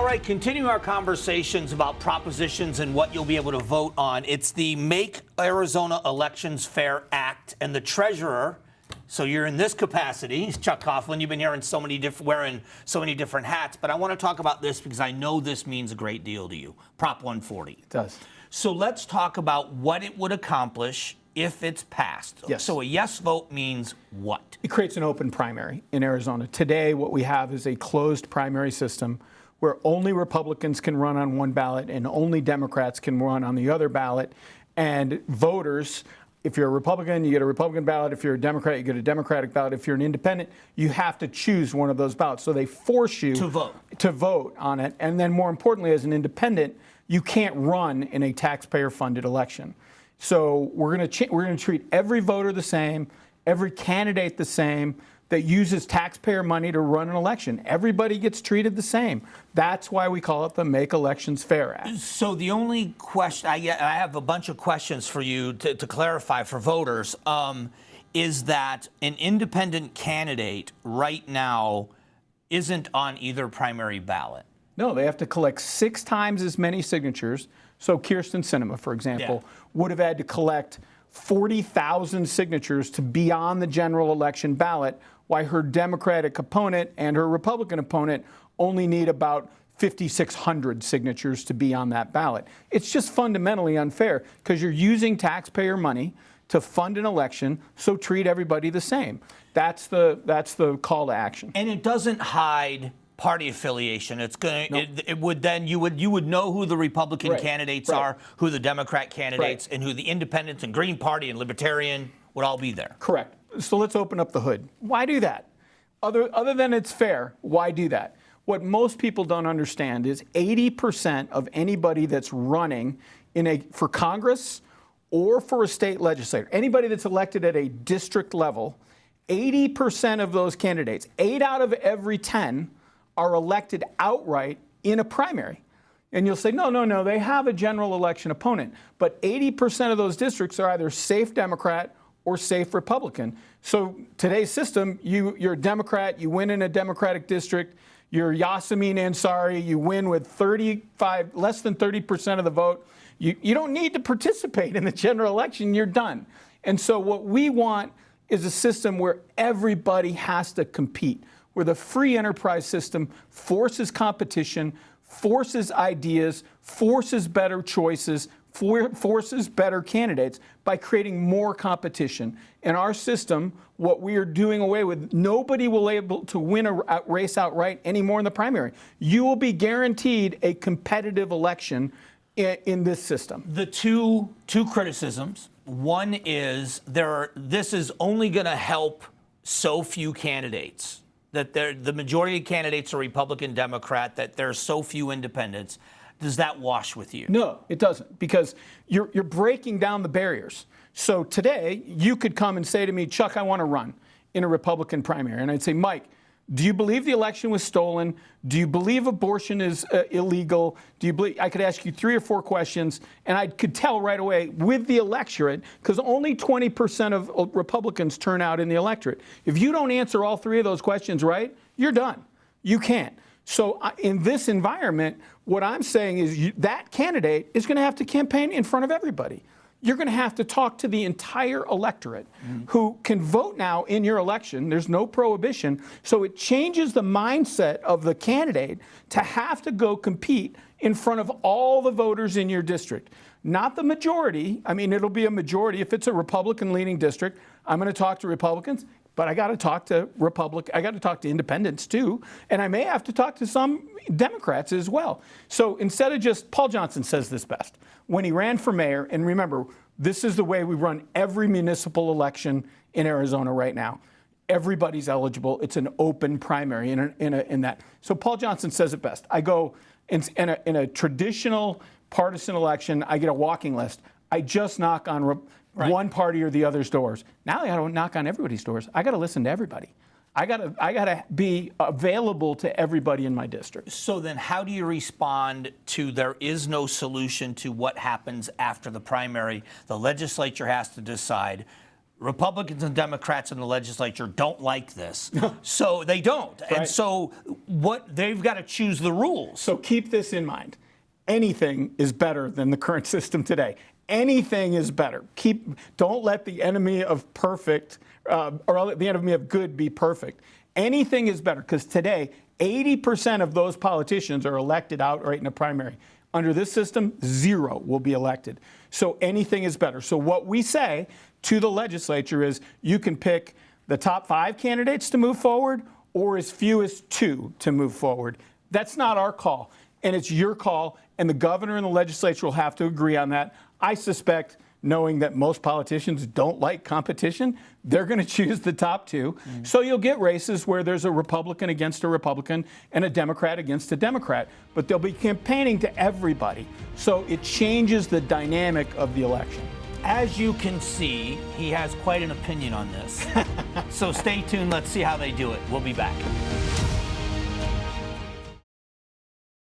right, continue our conversations about propositions and what you'll be able to vote on. It's the Make Arizona Elections Fair Act, and the treasurer, so you're in this capacity, Chuck Coughlin. You've been wearing so many different hats, but I want to talk about this because I know this means a great deal to you. Prop 140. It does. So let's talk about what it would accomplish if it's passed. Yes. So a yes vote means what? It creates an open primary in Arizona. Today, what we have is a closed primary system where only Republicans can run on one ballot and only Democrats can run on the other ballot. And voters, if you're a Republican, you get a Republican ballot. If you're a Democrat, you get a Democratic ballot. If you're an independent, you have to choose one of those ballots. So they force you to vote on it. And then more importantly, as an independent, you can't run in a taxpayer-funded election. So we're going to treat every voter the same, every candidate the same that uses taxpayer money to run an election. Everybody gets treated the same. That's why we call it the Make Elections Fair Act. So the only question, I have a bunch of questions for you to clarify for voters, is that an independent candidate right now isn't on either primary ballot. No, they have to collect 6 times as many signatures. So Kirsten Sinema, for example, would have had to collect 40,000 signatures to be on the general election ballot, while her Democratic opponent and her Republican opponent only need about 5,600 signatures to be on that ballot. It's just fundamentally unfair because you're using taxpayer money to fund an election, so treat everybody the same. That's the call to action. And it doesn't hide party affiliation. It's going to, it would then, you would know who the Republican candidates are, who the Democrat candidates, and who the independents and Green Party and Libertarian would all be there. Correct. So let's open up the hood. Why do that? Other than it's fair, why do that? What most people don't understand is 80% of anybody that's running for Congress or for a state legislator, anybody that's elected at a district level, 80% of those candidates, 8 out of every 10, are elected outright in a primary. And you'll say, no, they have a general election opponent. But 80% of those districts are either safe Democrat or safe Republican. So today's system, you're a Democrat, you win in a Democratic district, you're Yasemin Ansari, you win with less than 30% of the vote. You don't need to participate in the general election, you're done. And so what we want is a system where everybody has to compete, where the free enterprise system forces competition, forces ideas, forces better choices, forces better candidates by creating more competition. In our system, what we are doing away with, nobody will be able to win a race outright anymore in the primary. You will be guaranteed a competitive election in this system. The two criticisms. One is this is only going to help so few candidates, that the majority of candidates are Republican, Democrat, that there's so few independents. Does that wash with you? No, it doesn't, because you're breaking down the barriers. So today, you could come and say to me, Chuck, I want to run in a Republican primary. And I'd say, Mike, do you believe the election was stolen? Do you believe abortion is illegal? Do you believe? I could ask you 3 or 4 questions, and I could tell right away with the electorate, because only 20% of Republicans turn out in the electorate. If you don't answer all 3 of those questions right, you're done. You can't. So in this environment, what I'm saying is that candidate is going to have to campaign in front of everybody. You're going to have to talk to the entire electorate who can vote now in your election. There's no prohibition. So it changes the mindset of the candidate to have to go compete in front of all the voters in your district. Not the majority. I mean, it'll be a majority. If it's a Republican-leaning district, I'm going to talk to Republicans. But I got to talk to I got to talk to independents too, and I may have to talk to some Democrats as well. So instead of just, Paul Johnson says this best when he ran for mayor, and remember, this is the way we run every municipal election in Arizona right now. Everybody's eligible. It's an open primary in that. So Paul Johnson says it best. I go in a traditional partisan election, I get a walking list. I just knock on one party or the other's doors. Now I got to knock on everybody's doors. I got to listen to everybody. I got to be available to everybody in my district. So then how do you respond to there is no solution to what happens after the primary? The legislature has to decide. Republicans and Democrats in the legislature don't like this. So they don't. Right. And so they've got to choose the rules. So keep this in mind. Anything is better than the current system today. Anything is better. Don't let the enemy of perfect or the enemy of good be perfect. Anything is better because today 80% of those politicians are elected outright in a primary. Under this system, 0 will be elected. So anything is better. So what we say to the legislature is you can pick the top 5 candidates to move forward or as few as 2 to move forward. That's not our call, and it's your call, and the governor and the legislature will have to agree on that. I suspect, knowing that most politicians don't like competition, they're going to choose the top 2. Mm-hmm. So you'll get races where there's a Republican against a Republican and a Democrat against a Democrat, but they'll be campaigning to everybody. So it changes the dynamic of the election. As you can see, he has quite an opinion on this. So stay tuned. Let's see how they do it. We'll be back.